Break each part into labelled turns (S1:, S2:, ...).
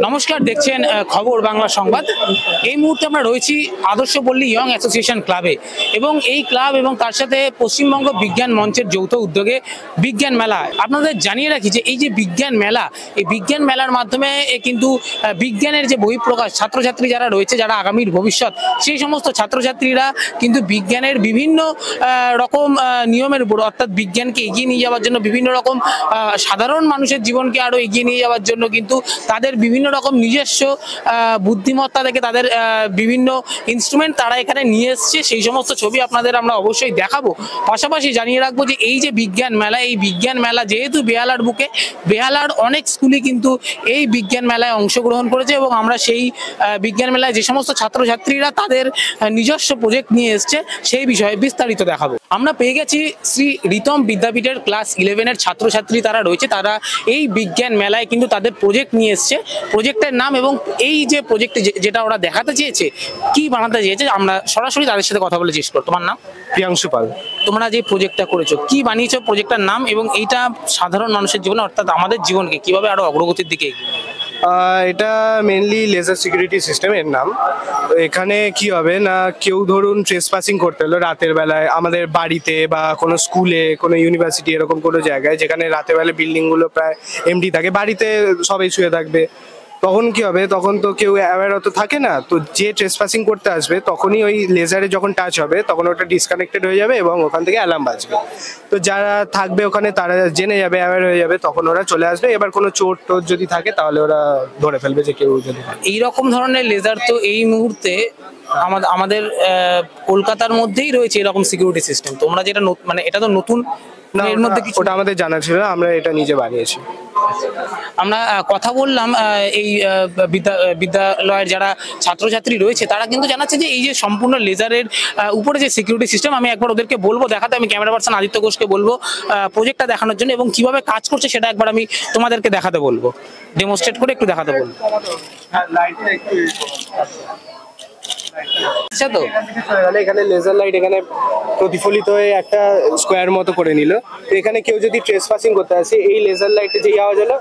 S1: নমস্কার, দেখছেন খবর বাংলা সংবাদ। এই মুহূর্তে আমরা রয়েছি আদর্শপল্লী ইয়ং অ্যাসোসিয়েশন ক্লাবে এবং এই ক্লাব এবং তার সাথে পশ্চিমবঙ্গ বিজ্ঞান মঞ্চের যৌথ উদ্যোগে বিজ্ঞান মেলা। আপনাদের জানিয়ে রাখি যে এই যে বিজ্ঞান মেলা, এই বিজ্ঞান মেলার মাধ্যমে কিন্তু বিজ্ঞানের যে বহিঃপ্রকাশ, ছাত্রছাত্রী যারা রয়েছে, যারা আগামীর ভবিষ্যৎ, সেই সমস্ত ছাত্রছাত্রীরা কিন্তু বিজ্ঞানের বিভিন্ন রকম নিয়মের উপর, অর্থাৎ বিজ্ঞানকে এগিয়ে নিয়ে যাওয়ার জন্য, বিভিন্ন রকম সাধারণ মানুষের জীবনকে আরো এগিয়ে নিয়ে যাওয়ার জন্য কিন্তু তাদের বিভিন্ন রকম নিজস্ব বুদ্ধিমত্তা থেকে তাদের বিভিন্ন ইনস্ট্রুমেন্ট তারা এখানে নিয়ে এসছে। সেই সমস্ত ছবি আপনাদের আমরা অবশ্যই দেখাবো। পাশাপাশি জানিয়ে রাখবো যে এই যে বিজ্ঞান মেলা, এই বিজ্ঞান মেলা যেহেতু বেহালার বুকে, বেহালার অনেক স্কুলই কিন্তু এই বিজ্ঞান মেলায় অংশগ্রহণ করেছে এবং আমরা সেই বিজ্ঞান মেলায় যে সমস্ত ছাত্রছাত্রীরা তাদের নিজস্ব প্রজেক্ট নিয়ে এসছে সেই বিষয়ে বিস্তারিত দেখাবো। আমরা পেয়ে গেছি শ্রী রিতম বিদ্যাপীঠের ক্লাস 11-এর ছাত্রছাত্রী তারা রয়েছে। তারা এই বিজ্ঞান মেলায় কিন্তু তাদের প্রজেক্ট নিয়ে এসছে, প্রজেক্টের নাম এবং এই যে প্রজেক্টে যেটা ওরা দেখাতে চেয়েছে, কি বানাতে চেয়েছে, আমরা সরাসরি তাদের সাথে কথা বলে জিজ্ঞেস করব। তোমার নাম?
S2: প্রিয়াংশু পাল।
S1: তোমরা যে প্রজেক্টটা করেছো, কি বানিয়েছো, প্রজেক্টটার নাম এবং এইটা সাধারণ মানুষের জীবনে, অর্থাৎ আমাদের জীবনকে কিভাবে আরো অগ্রগতির দিকে এগিয়ে?
S2: এটা মেনলি লেজার সিকিউরিটি সিস্টেম এর নাম। এখানে কি হবে না, কেউ ধরুন ট্রেসপাসিং করতে হলো রাতের বেলায় আমাদের বাড়িতে বা কোনো স্কুলে, কোনো ইউনিভার্সিটি, এরকম কোনো জায়গায় যেখানে রাতের বেলায় বিল্ডিংগুলো প্রায় এমটি থাকে, বাড়িতে সবাই শুয়ে থাকবে, তখন কি হবে, তখন তো কেউ অ্যাওয়্যার অত থাকে না, তো যে ট্রেসপাসিং করতে আসবে তখনই ওই লেজারে যখন টাচ হবে তখন ওটা ডিসকানেক্টেড হয়ে যাবে এবং ওখান থেকে অ্যালার্ম বাজবে। তো যারা থাকবে ওখানে তারা জেনে যাবে, অ্যাওয়্যার হয়ে যাবে, তখন ওরা চলে আসবে। এবার কোনো চোর টোর যদি থাকে তাহলে ওরা ধরে ফেলবে যে কেউ যদি।
S1: এইরকম ধরনের লেজার তো এই মুহূর্তে আমাদের কলকাতার মধ্যেই রয়েছে এরকম সিকিউরিটি সিস্টেম। তোমরা যেটা মানে এটা তো নতুন, এর মধ্যে কিছু
S2: ওটা আমাদের জানা ছিল না, আমরা এটা নিজে বানিয়েছি।
S1: আমরা কথা বললাম এই বিদ্যালয়ের যারা ছাত্রছাত্রী রয়েছে, তারা কিন্তু জানাচ্ছে যে এই যে সম্পূর্ণ লেজারের উপরে যে সিকিউরিটি সিস্টেম, আমি একবার ওদেরকে বলবো দেখাতে। আমি ক্যামেরা পার্সন আদিত্য ঘোষকে বলবো প্রজেক্টটা দেখানোর জন্য এবং কিভাবে কাজ করছে সেটা একবার আমি তোমাদেরকে দেখাতে বলবো, ডেমোস্ট্রেট করে একটু দেখাতে বলবো। তো
S2: এখানে লেজার লাইট এখানে প্রতিফলিত হয়ে একটা স্কোয়ার মতো করে নিল। তো এখানে কেউ যদি ট্রেসপাসিং করতে আসে, এই লেজার লাইটে যেই আওয়াজ হলো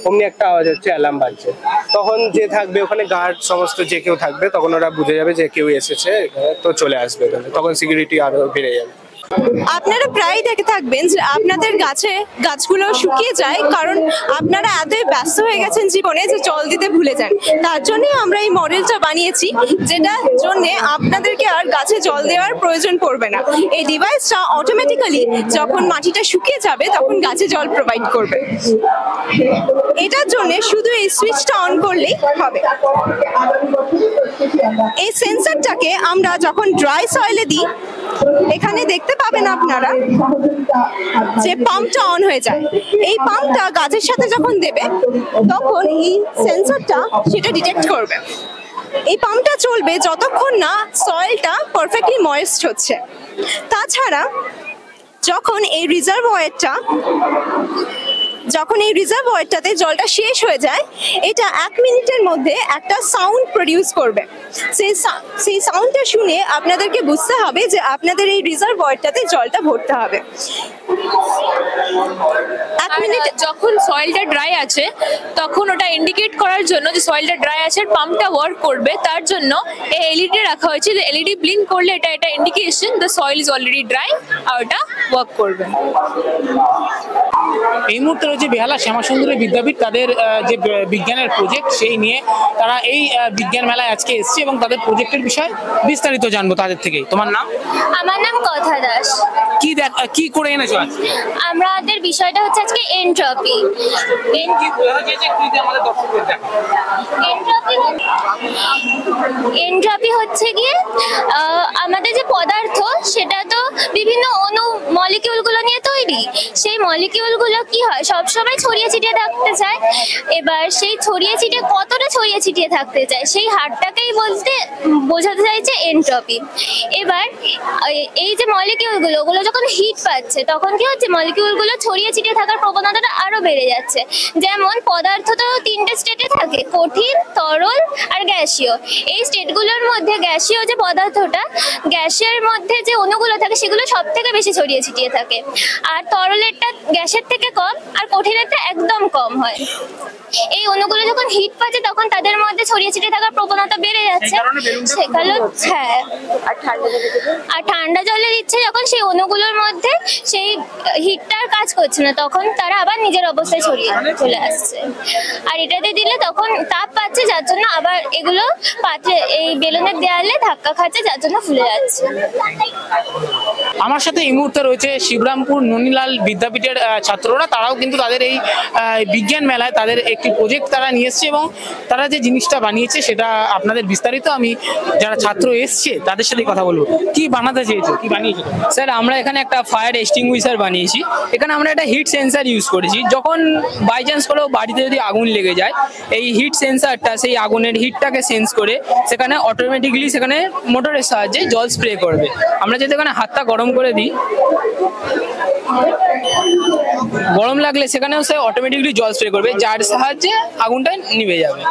S2: অমনি একটা আওয়াজ হচ্ছে, অ্যালার্ম বাজছে। তখন যে থাকবে ওখানে গার্ড সমস্ত যে কেউ থাকবে, তখন ওরা বুঝে যাবে যে কেউ এসেছে, তো চলে আসবে, তখন সিকিউরিটি আরো বেড়ে যাবে।
S3: আপনারা প্রায় দেখে থাকবেন যে আপনাদের গাছগুলো শুকিয়ে যায়, কারণ আপনারা এতই ব্যস্ত হয়ে গেছেন জীবনে যে জল দিতে ভুলে যান। তার জন্যই আমরা এই মডেলটা বানিয়েছি, যেটার জন্য আপনাদেরকে আর গাছে জল দেওয়ার প্রয়োজন পড়বে না। এই ডিভাইসটা অটোমেটিক্যালি যখন মাটিটা শুকিয়ে যাবে তখন গাছে জল প্রোভাইড করবে। এটার জন্য শুধু এই সুইচটা অন করলেই হবে। এই সেন্সরটাকে আমরা যখন ড্রাই সয়েলে দিই, এখানে দেখতে পাবেন আপনারা যে পাম্পটা অন হয়ে যায়। এই পাম্পটা গাছের সাথে যখন দেবে তখন এই সেন্সরটা সেটা ডিটেক্ট করবে। এই পাম্পটা চলবে যতক্ষণ না সয়েলটা পারফেক্টলি ময়েস্ট হচ্ছে। তাছাড়া যখন এই রিজার্ভয়ারটাতে জলটা শেষ হয়ে যায়, এটা 1 মিনিটের মধ্যে একটা সাউন্ড প্রডিউস করবে। সেই সাউন্ডটা শুনে আপনাদেরকে বুঝতে হবে যে আপনাদের এই রিজার্ভয়ারটাতে জলটা ভরতে হবে।
S4: 1 মিনিট যখন সয়েলটা ড্রাই আছে তখন ওটা ইন্ডিকেট করার জন্য যে সয়েলটা ড্রাই আছে, পাম্পটা ওয়ার্ক করবে, তার জন্য এই এলইডি রাখা হয়েছে। যে এলইডি ব্লিঙ্ক করলে এটা indication the soil is already dry, আর ওটা ওয়ার্ক করবে।
S1: এই মুহূর্তে রয়েছে বেহালা শ্যামাসুন্দরী বিদ্যাপীঠ, তাদের যে বিজ্ঞানের প্রজেক্ট সেই নিয়ে তারা এই বিজ্ঞান মেলায় আজকে এসেছে এবং তাদের প্রজেক্টের বিষয়ে বিস্তারিত জানবো তাদের থেকেই। তোমার নাম?
S5: আমার নাম কথা দাস।
S1: কি করে এনেছো আজকে?
S5: আমাদের বিষয়টা হচ্ছে আজকে এনট্রপি। এনট্রপি হচ্ছে গিয়ে আমাদের যে পদার্থ, সেটা তো বিভিন্ন অণু মলিকিউলগুলো নিয়ে তৈরি। সেই মলিকিউলগুলো কি হয়, সবসময় ছড়িয়ে ছিটিয়ে থাকতে চায়। এবার সেই ছড়িয়ে ছিটিয়ে কতটা ছড়িয়ে ছিটিয়ে থাকতে চায়, সেই হারটাকেই বোঝাতে চাইছে এনট্রপি। এবার এই যে মলিকিউলগুলো, ওগুলো যখন হিট পাচ্ছে তখন কি হচ্ছে, মলিকিউলগুলো ছড়িয়ে ছিটিয়ে থাকার প্রবণতাটা আরো বেড়ে যাচ্ছে। যেমন পদার্থ তো 3টে স্টেটে থাকে, কঠিন, তরল তরল আর গ্যাসীয়। এই স্টেটগুলোর মধ্যে গ্যাসীয় যে পদার্থটা, গ্যাসের মধ্যে যে অণুগুলো থাকে সেগুলো সব থেকে বেশি ছড়িয়ে ছিটিয়ে থাকে, আর তরলেরটা গ্যাসের থেকে কম আর কঠিনেরটা একদম কম হয়। এই অণুগুলো যখন হিট পাচ্ছে তখন তাদের মধ্যে ছড়িয়ে ছিটিয়ে থাকার প্রবণতা বেড়ে যাচ্ছে। সেগুলো হ্যাঁ, আর ঠান্ডা জলে দিচ্ছে যখন সেই অণুগুলোর মধ্যে সেই হিটটার কাজ করছে না, তখন তারা আবার নিজের অবস্থায় ছড়িয়ে চলে আসছে। আর এটাতে দিলে তখন তাপ পাচ্ছে, যার জন্য আবার এগুলো পাত্রে এই বেলুনের দেয়ালে ধাক্কা খাচ্ছে, যার জন্য ফুলে যাচ্ছে।
S1: আমার সাথে এই মুহূর্তে রয়েছে শিবরামপুর ননীলাল বিদ্যাপীঠের ছাত্ররা। তারাও কিন্তু তাদের এই বিজ্ঞান মেলায় তাদের একটি প্রজেক্ট তারা নিয়ে এসছে এবং তারা যে জিনিসটা বানিয়েছে সেটা আপনাদের বিস্তারিত আমি যারা ছাত্র এসছে তাদের সাথে কথা বলবো। কি বানাতে চেয়েছো, কি বানিয়েছো?
S6: স্যার আমরা এখানে একটা ফায়ার এক্সটিংগুইশার বানিয়েছি। এখানে আমরা একটা হিট সেন্সার ইউজ করেছি। যখন বাই চান্স করেও বাড়িতে যদি আগুন লেগে যায়, এই হিট সেন্সারটা সেই আগুনের হিটটাকে সেন্স করে সেখানে অটোমেটিকলি সেখানে মোটরের সাহায্যে জল স্প্রে করবে। আমরা যদি এখানে হাতটা গরম করে দিই, গরম লাগলে সেখানেও সে অটোমেটিকলি জল স্প্রে করবে, যার সাহায্যে আগুনটা নিভে যাবে।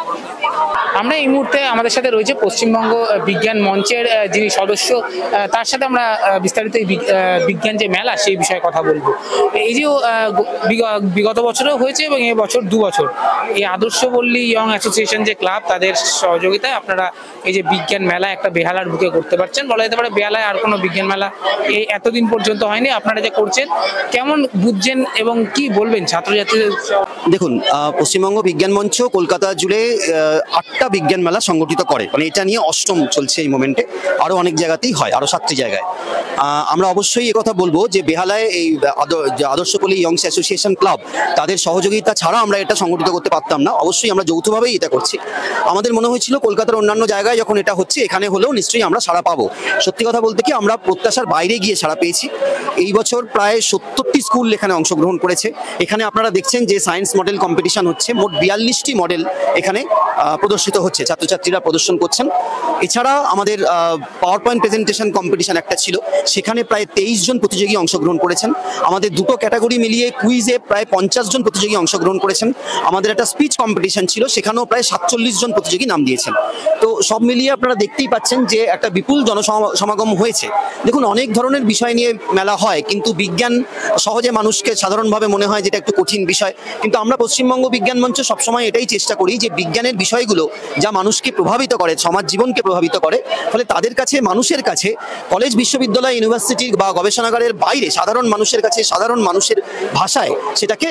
S1: আমরা এই মুহূর্তে আমাদের সাথে রয়েছে পশ্চিমবঙ্গ বিজ্ঞান মঞ্চের যিনি সদস্য, তার সাথে আমরা বিস্তারিত এই বিজ্ঞান যে মেলা সেই বিষয়ে কথা বলবো। এই যে বিগত বছরও হয়েছে এবং এই বছর 2 বছর এই আদর্শপল্লী ইয়ং অ্যাসোসিয়েশন যে ক্লাব, তাদের সহযোগিতায় আপনারা এই যে বিজ্ঞান মেলা একটা বেহালার বুকে করতে পারছেন। বলা যেতে পারে বেহালায় আর কোনো বিজ্ঞান মেলা এই এতদিন পর্যন্ত হয়নি। আপনারা যে করছেন কেমন বুঝছেন এবং কি বলবেন ছাত্রছাত্রীদের?
S7: দেখুন, পশ্চিমবঙ্গ বিজ্ঞান মঞ্চ কলকাতা জুড়ে 8টা বিজ্ঞান মেলা সংগঠিত করে, মানে এটা নিয়ে 8ম চলছে এই মোমেন্টে। আরও অনেক জায়গাতেই হয়, আরও 7টি জায়গায়। আমরা অবশ্যই কথা বলবো যে বেহালায় এই আদর্শপল্লী ইয়ংস অ্যাসোসিয়েশন ক্লাব, তাদের সহযোগিতা ছাড়া আমরা এটা সংগঠিত করতে পারতাম না। অবশ্যই আমরা যৌথভাবেই এটা করছি। আমাদের মনে হয়েছিল কলকাতার অন্যান্য জায়গায় যখন এটা হচ্ছে, এখানে হলেও নিশ্চয়ই আমরা সাড়া পাবো। সত্যি কথা বলতে কি, আমরা প্রত্যাশার বাইরে গিয়ে সাড়া পেয়েছি। এই বছর প্রায় 70টি স্কুল এখানে অংশগ্রহণ করেছে। এখানে আপনারা দেখছেন যে সায়েন্স মডেল কম্পিটিশন হচ্ছে, মোট 42টি মডেল এখানে প্রদর্শিত হচ্ছে, ছাত্রছাত্রীরা প্রদর্শন করছেন। এছাড়া আমাদের পাওয়ার পয়েন্ট প্রেজেন্টেশন কম্পিটিশন একটা ছিল, সেখানে প্রায় 23 জন প্রতিযোগী অংশগ্রহণ করেছেন। আমাদের দুটো ক্যাটাগরি মিলিয়ে কুইজে প্রায় 50 জন প্রতিযোগী অংশগ্রহণ করেছেন। আমাদের একটা স্পিচ কম্পিটিশন ছিল, সেখানেও প্রায় 47 জন প্রতিযোগী নাম দিয়েছেন। তো সব মিলিয়ে আপনারা দেখতেই পাচ্ছেন যে একটা বিপুল জনসমাগম হয়েছে। দেখুন, অনেক ধরনের বিষয় নিয়ে মেলা হয়, কিন্তু বিজ্ঞান সহজে মানুষকে সাধারণভাবে মনে হয় যেটা একটু কঠিন বিষয়। কিন্তু আমরা পশ্চিমবঙ্গ বিজ্ঞান মঞ্চ সবসময় এটাই চেষ্টা করি যে বিজ্ঞানের বিষয়গুলো যা মানুষকে প্রভাবিত করে, সমাজ জীবনকে প্রভাবিত করে, ফলে তাদের কাছে, মানুষের কাছে, কলেজ, বিশ্ববিদ্যালয়, ইউনিভার্সিটি বা গবেষণাগারের বাইরে সাধারণ মানুষের কাছে, সাধারণ মানুষের ভাষায় সেটাকে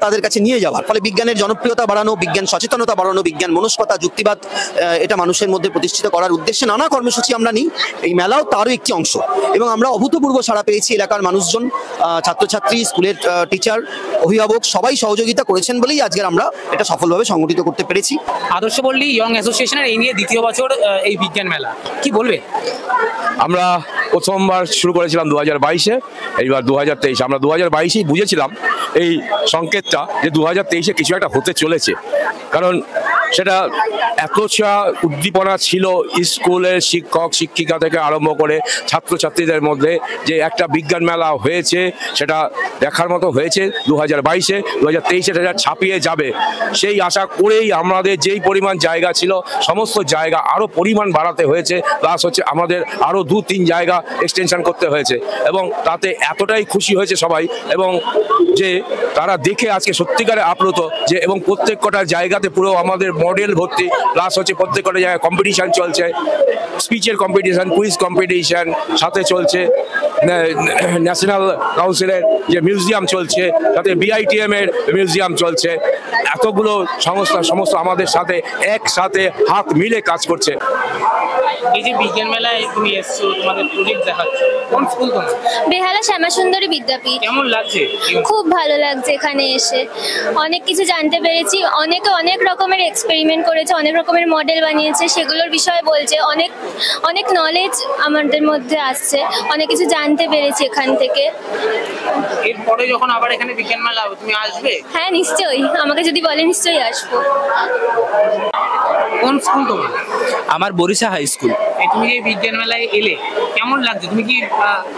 S7: তাদের কাছে নিয়ে যাওয়ার ফলে বিজ্ঞানের জনপ্রিয়তা বাড়ানো, বিজ্ঞান সচেতনতা বাড়ানো, বিজ্ঞান মনস্কতা, যুক্তিবাদ এটা মানুষের মধ্যে প্রতিষ্ঠিত করার উদ্দেশ্যে নানা কর্মসূচি আমরা নিই। এই মেলাও তারও একটি অংশ, এবং আমরা অভূতপূর্ব সাড়া পেয়েছি। এলাকার মানুষজন, ছাত্রছাত্রী, স্কুলের টিচার, অভিভাবক সবাই সহযোগিতা করেছেন বলেই আজকের আমরা এটা সফলভাবে সংগঠিত করতে পেরেছি।
S1: আদর্শপল্লী ইয়ং অ্যাসোসিয়েশনের এই নিয়ে 2য় বছর এই বিজ্ঞান মেলা, কি বলবে?
S8: আমরা প্রথমবার শুরু করেছিলাম 2022-এ, এইবার 2023। আমরা 2022-এই বুঝেছিলাম এই সংকেতটা যে 2023-এ কিছু একটা হতে চলেছে, কারণ সেটা এতটা উদ্দীপনা ছিল স্কুলের শিক্ষক শিক্ষিকা থেকে আরম্ভ করে ছাত্রছাত্রীদের মধ্যে যে একটা বিজ্ঞান মেলা হয়েছে, সেটা দেখার মতো হয়েছে। 2022-এ, 2023-এ সেটা ছাপিয়ে যাবে সেই আশা করেই আমাদের যেই পরিমাণ জায়গা ছিল সমস্ত জায়গা আরও পরিমাণ বাড়াতে হয়েছে, প্লাস হচ্ছে আমাদের আরও 2-3 জায়গা এক্সটেনশন করতে হয়েছে, এবং তাতে এতটাই খুশি হয়েছে সবাই, এবং যে তারা দেখে আজকে সত্যিকারে আপ্লুত যে, এবং প্রত্যেক কটা জায়গাতে পুরো আমাদের মডেল ভর্তি, প্লাস হচ্ছে প্রত্যেক কটা জায়গায় কম্পিটিশান চলছে, স্পিচের কম্পিটিশান, কুইজ কম্পিটিশান, সাথে চলছে ন্যাশনাল কাউন্সিলের যে মিউজিয়াম চলছে, সাথে BITM এর মিউজিয়াম চলছে। এতগুলো সংস্থা সমস্ত আমাদের সাথে একসাথে হাত মিলে কাজ করছে।
S1: এই যে বিজ্ঞান মেলায় তুমি এসছো, তোমাদের প্রজেক্ট দেখাচ্ছো, কোন স্কুল তোমার?
S5: বেহালা শ্যামাসুন্দরী বিদ্যাপীঠ।
S1: কেমন লাগছে?
S5: খুব ভালো লাগছে এখানে এসে, অনেক কিছু জানতে পেরেছি। অনেকে অনেক রকমের এক্সপেরিমেন্ট করেছে, অনেক রকমের মডেল বানিয়েছে, সেগুলোর বিষয়ে বলছে। অনেক নলেজ আমাদের মধ্যে আসছে, অনেক কিছু জানতে পেরেছি এখান থেকে।
S1: এরপরে যখন আবার এখানে বিজ্ঞান মেলা হবে তুমি আসবে?
S5: হ্যাঁ নিশ্চয়ই, আমাকে যদি বলে নিশ্চয়ই আসবো।
S1: কোন স্কুল তোমার?
S6: আমার বরিশা হাই স্কুল।
S1: এই তুমি এই বিজ্ঞান মেলায় এলে কেমন লাগছে? তুমি কি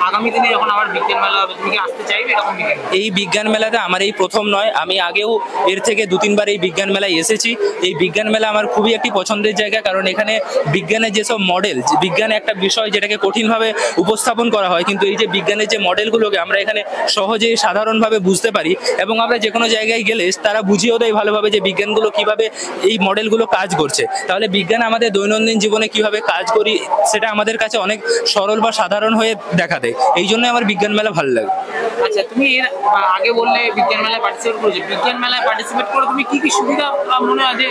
S1: আগামী দিনে যখন আবার বিজ্ঞান মেলা হবে তুমি কি আসতে চাইবে এরকম বিজ্ঞান?
S9: এই বিজ্ঞান মেলাতে আমার এই প্রথম নয়, আমি আগেও এর থেকে 2-3 বার এই বিজ্ঞান মেলায় এসেছি। এই বিজ্ঞান মেলা আমার খুবই একটি পছন্দের জায়গা, কারণ এখানে বিজ্ঞানের যেসব মডেল, বিজ্ঞানে একটা বিষয় যেটাকে কঠিনভাবে উপস্থাপন করা হয়, কিন্তু এই যে বিজ্ঞানের যে মডেলগুলোকে আমরা এখানে সহজেই সাধারণভাবে বুঝতে পারি এবং আমরা যে কোনো জায়গায় গেলে তারা বুঝিয়েও দেয় ভালোভাবে যে বিজ্ঞানগুলো কিভাবে এই মডেলগুলো কাজ করছে। তাহলে বিজ্ঞান আমাদের দৈনন্দিন জীবনে কিভাবে কাজ করি সেটা আমাদের কাছে অনেক সরল বা সাধারণ হয়ে দেখা দেয়। এই জন্য আমার বিজ্ঞান মেলা ভালো লাগে।
S1: আচ্ছা, তুমি এর আগে বললে বিজ্ঞান মেলায় পার্টিসিপেট করেছো, বিজ্ঞান মেলায় পার্টিসিপেট করে তুমি কি কি সুবিধা মনে হয় যে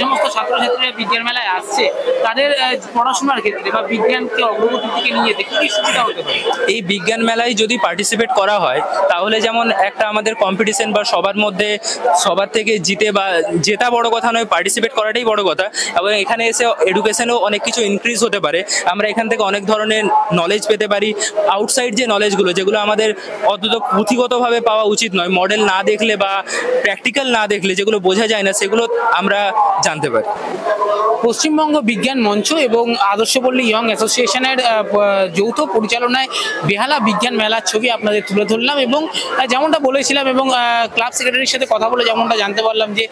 S1: সমস্ত ছাত্রছাত্রীরা বিজ্ঞান মেলায় আসছে তাদের পড়াশোনার ক্ষেত্রে বা বিজ্ঞানকে অগ্রগতির দিকে নিয়ে যেতে কি কি সুবিধা হতে পারে?
S9: এই বিজ্ঞান মেলায় যদি পার্টিসিপেট করা হয় তাহলে যেমন একটা আমাদের কম্পিটিশন বা সবার মধ্যে সবার থেকে জিতে বা জেতা বড় কথা নয়, পার্টিসিপেট করাটাই বড় কথা। এবং এখানে এসে এডুকেশনও অনেক কিছু ইনক্রিজ হতে পারে, আমরা এখান থেকে অনেক ধরনের নলেজ পেতে পারি। আউটসাইড যে নলেজগুলো যেগুলো আমাদের অন্তত পুঁথিগতভাবে পাওয়া উচিত নয়, মডেল না দেখলে বা প্র্যাকটিক্যাল না দেখলে যেগুলো বোঝা যায় না সেগুলো আমরা জানতে পারি।
S1: পশ্চিমবঙ্গ বিজ্ঞান মঞ্চ এবং আদর্শপল্লী ইয়ং অ্যাসোসিয়েশনের যৌথ পরিচালনায় বেহালা বিজ্ঞান মেলার ছবি আপনাদের তুলে ধরলাম এবং যেমনটা বলেছিলাম এবং ক্লাব সেক্রেটারির সাথে কথা বলে যেমনটা জানতে পারলাম যে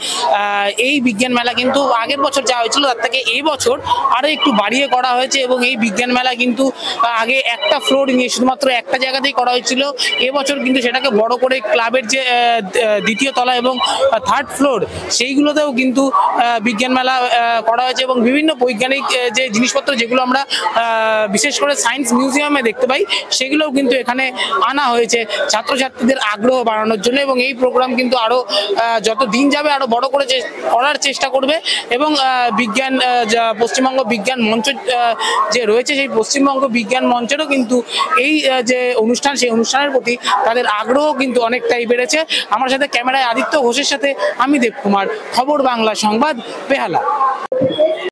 S1: এই বিজ্ঞান মেলা কিন্তু আগের বছর যা হয়েছিল তার থেকে এই বছর আরও একটু বাড়িয়ে করা হয়েছে এবং এই বিজ্ঞান মেলা কিন্তু আগে একটা ফ্লোর নিয়ে শুধুমাত্র একটা জায়গাতেই করা হয়েছিল, এবছর কিন্তু সেটাকে বড় করে ক্লাবের যে দ্বিতীয় তলা এবং থার্ড ফ্লোর সেইগুলোতেও কিন্তু বিজ্ঞান মেলা করা হয়েছে এবং বিভিন্ন বৈজ্ঞানিক যে জিনিসপত্র যেগুলো আমরা বিশেষ করে সায়েন্স মিউজিয়ামে দেখতে পাই সেগুলোও কিন্তু এখানে আনা হয়েছে ছাত্রছাত্রীদের আগ্রহ বাড়ানোর জন্য এবং এই প্রোগ্রাম কিন্তু আরও যত দিন যাবে আরও বড় করে করার চেষ্টা করবে এবং বিজ্ঞান পশ্চিমবঙ্গ বিজ্ঞান মঞ্চ যে রয়েছে সেই পশ্চিমবঙ্গ বিজ্ঞান মঞ্চেরও কিন্তু এই যে অনুষ্ঠান সেই অনুষ্ঠানের প্রতি তাদের আগ্রহ কিন্তু অনেকটাই বেড়েছে। আমার সাথে ক্যামেরায় আদিত্য ঘোষের সাথে আমি দেবকুমার, খবর বাংলা সংবাদ, বেহালা।